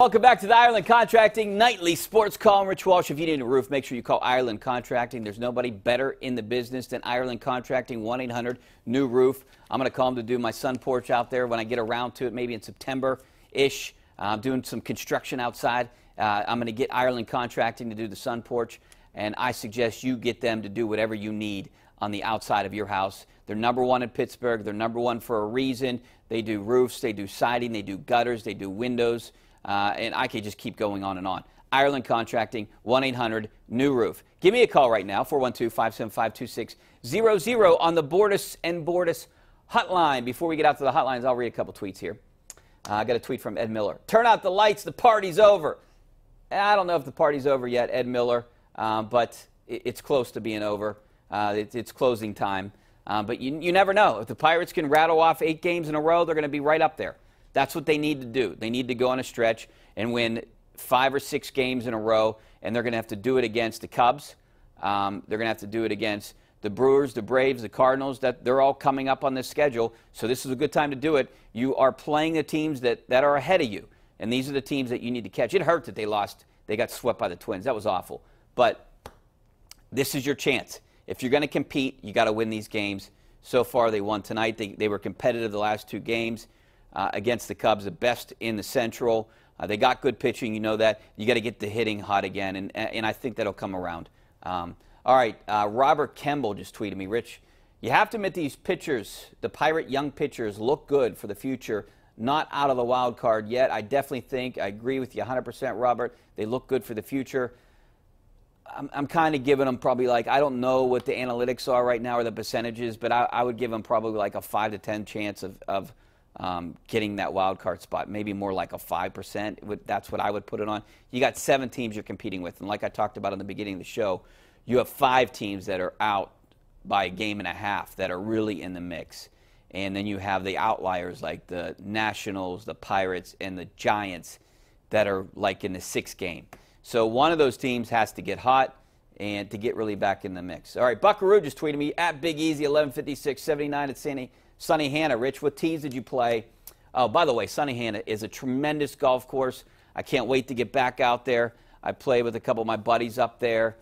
Welcome back to the Ireland Contracting Nightly Sports Call. I'm Rich Walsh. If you need a roof, make sure you call Ireland Contracting. There's nobody better in the business than Ireland Contracting, 1-800-NEW-ROOF. I'm going to call them to do my sun porch out there when I get around to it, maybe in September-ish. I'm doing some construction outside. I'm going to get Ireland Contracting to do the sun porch, and I suggest you get them to do whatever you need on the outside of your house. They're #1 in Pittsburgh. They're #1 for a reason. They do roofs, they do siding, they do gutters, they do windows. And I could just keep going on and on. Ireland Contracting, 1-800-NEW-ROOF. Give me a call right now, 412-575-2600 on the Bordas and Bordas hotline. Before we get out to the hotlines, I'll read a couple tweets here. I got a tweet from Ed Miller. Turn out the lights, the party's over. I don't know if the party's over yet, Ed Miller, but it's close to being over. It's closing time. But you never know. If the Pirates can rattle off 8 games in a row, they're going to be right up there. That's what they need to do. They need to go on a stretch and win 5 or 6 games in a row, and they're going to have to do it against the Cubs. They're going to have to do it against the Brewers, the Braves, the Cardinals. They're all coming up on this schedule, so this is a good time to do it. You are playing the teams that are ahead of you, and these are the teams that you need to catch. It hurt that they lost. They got swept by the Twins. That was awful. But this is your chance. If you're going to compete, you got to win these games. So far, they won tonight. They were competitive the last 2 games. Against the Cubs, the best in the Central. They got good pitching, you know that. You got to get the hitting hot again, and I think that'll come around. All right, Robert Kemble just tweeted me, Rich, you have to admit these pitchers, the Pirate young pitchers, look good for the future, not out of the wild card yet. I definitely think, I agree with you 100%, Robert, they look good for the future. I'm kind of giving them probably like, I don't know what the analytics are right now or the percentages, but I would give them probably like a 5 to 10 chance of getting that wild card spot, maybe more like a 5%. That's what I would put it on. You got 7 teams you're competing with, and like I talked about in the beginning of the show, you have 5 teams that are out by a game and a half that are really in the mix. And then you have the outliers like the Nationals, the Pirates, and the Giants that are like in the 6th game. So one of those teams has to get hot and to get really back in the mix. All right, Buckaroo just tweeted me, at Big Easy 115679 at Sunny Hannah. Rich, what tees did you play? Oh, by the way, Sunny Hannah is a tremendous golf course. I can't wait to get back out there. I played with a couple of my buddies up there,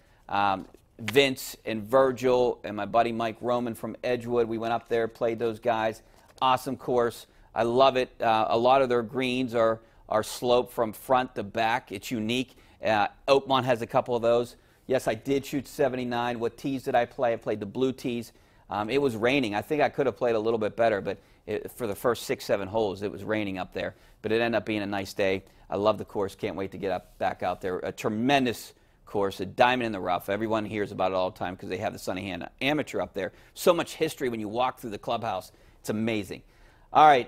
Vince and Virgil and my buddy Mike Roman from Edgewood. We went up there, played those guys. Awesome course. I love it. A lot of their greens are sloped from front to back. It's unique. Oakmont has a couple of those. Yes, I did shoot 79. What tees did I play? I played the blue tees. It was raining. I think I could have played a little bit better, but for the first 6, 7 holes, it was raining up there. But it ended up being a nice day. I love the course. Can't wait to get back out there. A tremendous course, a diamond in the rough. Everyone hears about it all the time because they have the Sunny Hannah Amateur up there. So much history when you walk through the clubhouse. It's amazing. All right,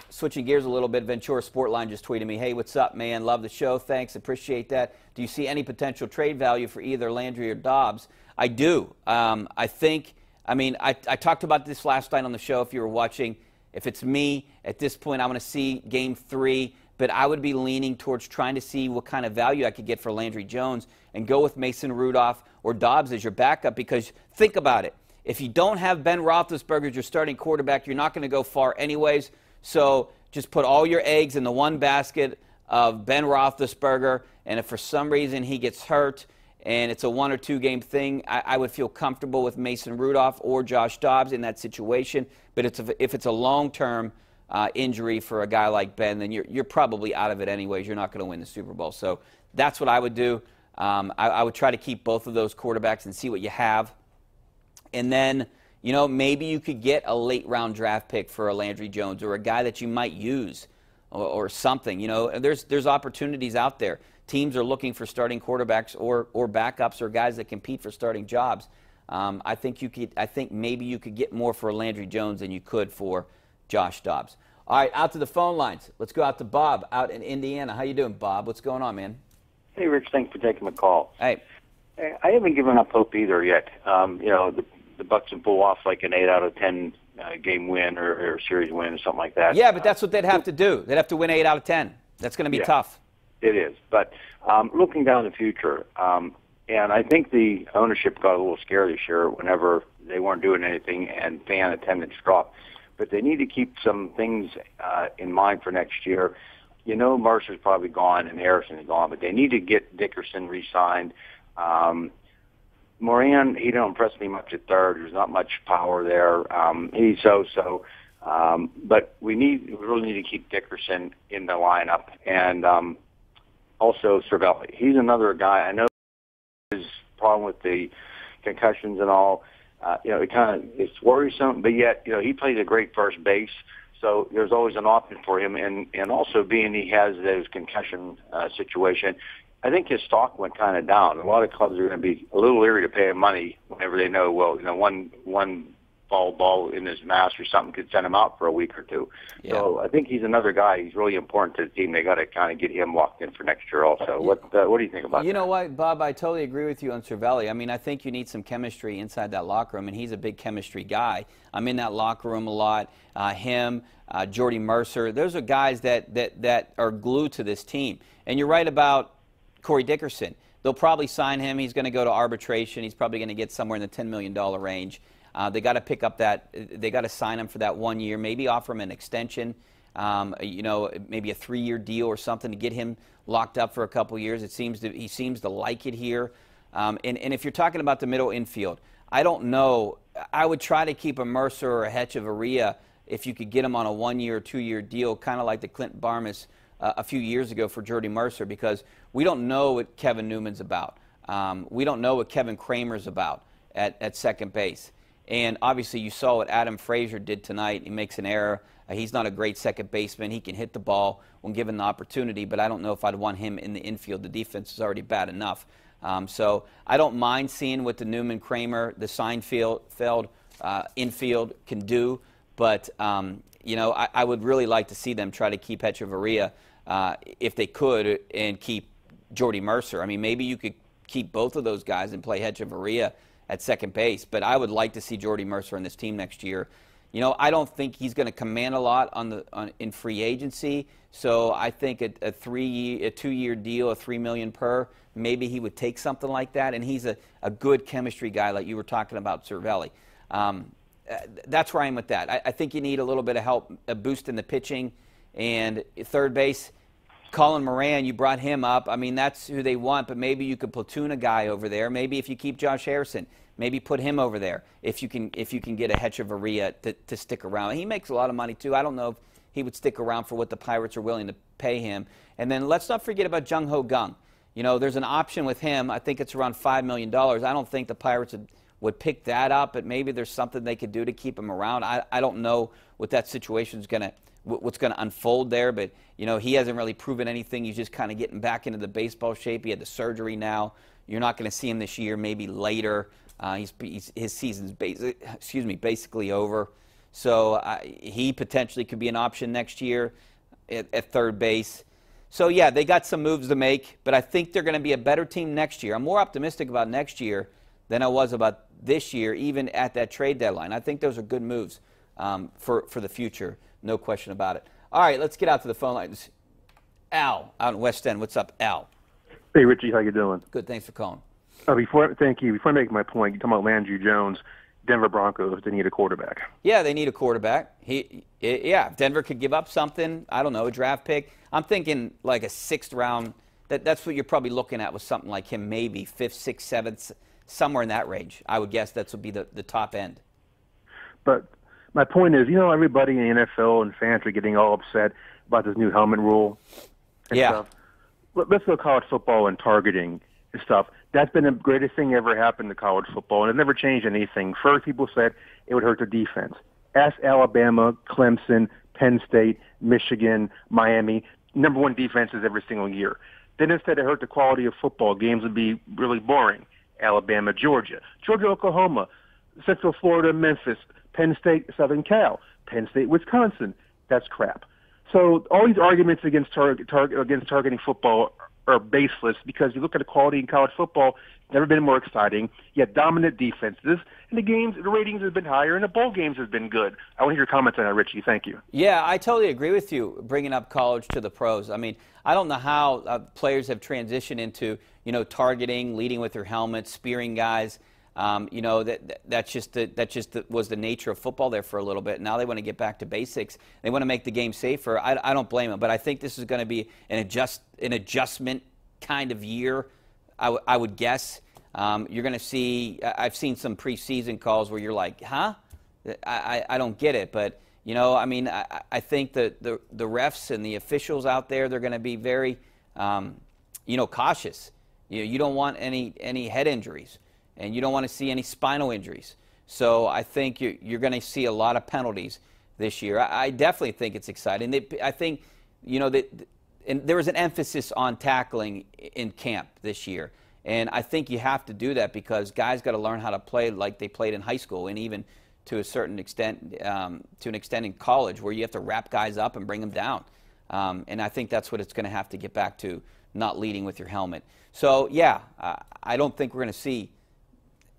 switching gears a little bit, Ventura Sportline just tweeted me, hey, what's up, man? Love the show. Thanks. Appreciate that. Do you see any potential trade value for either Landry or Dobbs? I do. I talked about this last night on the show if you were watching. If it's me, at this point, I'm going to see Game 3, but I would be leaning towards trying to see what kind of value I could get for Landry Jones and go with Mason Rudolph or Dobbs as your backup, because think about it. If you don't have Ben Roethlisberger as your starting quarterback, you're not going to go far anyways. So just put all your eggs in the one basket of Ben Roethlisberger, and if for some reason he gets hurt and it's a 1 or 2 game thing, I would feel comfortable with Mason Rudolph or Josh Dobbs in that situation. But if it's a long-term injury for a guy like Ben, then you're probably out of it anyways. You're not going to win the Super Bowl. So that's what I would do. I would try to keep both of those quarterbacks and see what you have. And then, maybe you could get a late-round draft pick for a Landry Jones or a guy that you might use or something. There's opportunities out there. Teams are looking for starting quarterbacks or backups or guys that compete for starting jobs. I think maybe you could get more for Landry Jones than you could for Josh Dobbs. All right, out to the phone lines. Let's go out to Bob out in Indiana. How you doing, Bob? What's going on, man? Hey, Rich. Thanks for taking my call. Hey. I haven't given up hope either yet. The Bucs can pull off like an 8 out of 10 game win or series win or something like that. Yeah, but that's what they'd have to do. They'd have to win 8 out of 10. That's going to be tough. It is. But looking down the future, and I think the ownership got a little scared this year whenever they weren't doing anything and fan attendance dropped. But they need to keep some things in mind for next year. Mercer's probably gone and Harrison is gone, but they need to get Dickerson re-signed. Moran, he don't impress me much at third. There's not much power there. He's so-so. But we really need to keep Dickerson in the lineup. And also Cervelli. He's another guy. I know his problem with the concussions and all. It's worrisome, but yet, he plays a great first base. So there's always an option for him. And also being he has those concussion situation, I think his stock went kind of down. A lot of clubs are going to be a little leery to pay him money whenever they know, one ball in his mask or something could send him out for a week or two. Yeah. So I think he's another guy. He's really important to the team. They got to kind of get him locked in for next year also. What do you think about that? You know what, Bob, I totally agree with you on Cervelli. I mean, I think you need some chemistry inside that locker room, and he's a big chemistry guy. I'm in that locker room a lot. Jordy Mercer, those are guys that are glued to this team. And you're right about Corey Dickerson. They'll probably sign him. He's going to go to arbitration. He's probably going to get somewhere in the $10 million range. They got to pick up they got to sign him for that 1 year, maybe offer him an extension, maybe a 3-year deal or something to get him locked up for a couple years. He seems to like it here. And if you're talking about the middle infield, I don't know. I would try to keep a Mercer or a Hechavarria if you could get him on a 1-year or 2-year deal, kind of like the Clint Barmas a few years ago for Jordy Mercer, because we don't know what Kevin Newman's about. We don't know what Kevin Kramer's about at second base. And obviously you saw what Adam Frazier did tonight. He makes an error. He's not a great second baseman. He can hit the ball when given the opportunity, but I don't know if I'd want him in the infield. The defense is already bad enough. So I don't mind seeing what the Newman-Kramer, the Seinfeld infield can do, but I would really like to see them try to keep Hechavarria if they could and keep Jordy Mercer. I mean, maybe you could keep both of those guys and play Hechavarria at second base, but I would like to see Jordy Mercer on this team next year. I don't think he's going to command a lot in free agency, so I think a 2-year deal, a $3 million per, maybe he would take something like that, and he's a good chemistry guy like you were talking about Cervelli. That's where I am with that. I think you need a little bit of help, a boost in the pitching, and third base, Colin Moran, you brought him up. I mean, that's who they want, but maybe you could platoon a guy over there. Maybe if you keep Josh Harrison, maybe put him over there if you can get a Hechavarria to stick around. He makes a lot of money, too. I don't know if he would stick around for what the Pirates are willing to pay him. And then let's not forget about Jung Ho Gung. There's an option with him. I think it's around $5 million. I don't think the Pirates would pick that up, but maybe there's something they could do to keep him around. I don't know what that situation is what's going to unfold there, but he hasn't really proven anything. He's just kind of getting back into the baseball shape. He had the surgery now. You're not going to see him this year, maybe later. His season's basically over. So he potentially could be an option next year at third base. So, yeah, they got some moves to make, but I think they're going to be a better team next year. I'm more optimistic about next year than I was about this year, even at that trade deadline. I think those are good moves for the future, no question about it. All right, let's get out to the phone lines. Al, out in West End. What's up, Al? Hey, Richie, how you doing? Good, thanks for calling. Thank you. Before I make my point, you're talking about Landry Jones, Denver Broncos, they need a quarterback. Yeah, they need a quarterback. Denver could give up something, I don't know, a draft pick. I'm thinking like a 6th round. That's what you're probably looking at with something like him, maybe 5th, 6th, 7th, somewhere in that range. I would guess that would be the top end. But my point is, everybody in the NFL and fans are getting all upset about this new helmet rule and stuff. Let's go college football and targeting and stuff. That's been the greatest thing ever happened to college football, and it never changed anything. First, people said it would hurt the defense. Ask Alabama, Clemson, Penn State, Michigan, Miami, number 1 defenses every single year. Then instead it hurt the quality of football. Games would be really boring. Alabama, Georgia, Oklahoma, Central Florida, Memphis, Penn State, Southern Cal, Penn State, Wisconsin. That's crap. So all these arguments against targeting football are baseless because you look at the quality in college football, it's never been more exciting. You have dominant defenses, and the ratings have been higher, and the bowl games have been good. I want to hear your comments on that, Richie. Thank you. Yeah, I totally agree with you, bringing up college to the pros. I mean, I don't know how players have transitioned into, targeting, leading with their helmets, spearing guys. You know, that just was the nature of football there for a little bit. Now they want to get back to basics. They want to make the game safer. I don't blame them, but I think this is going to be an adjustment kind of year, I would guess. You're going to see, I've seen some preseason calls where you're like, huh? I don't get it. But, you know, I mean, I think that the refs and the officials out there, they're going to be very, you know, cautious. You don't want any head injuries, and you don't want to see any spinal injuries. So I think you're going to see a lot of penalties this year. I definitely think it's exciting. I think, you know, and there was an emphasis on tackling in camp this year. And I think you have to do that because guys got to learn how to play like they played in high school, and even to a certain extent, in college, where you have to wrap guys up and bring them down. And I think that's what it's going to have to get back to, not leading with your helmet. So, yeah, I don't think we're going to see.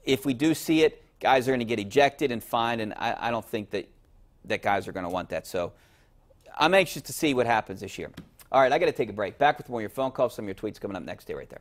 If we do see it, guys are going to get ejected and fined, and I don't think that guys are going to want that. So I'm anxious to see what happens this year. All right, I got to take a break. Back with more of your phone calls, some of your tweets coming up next. Stay right there.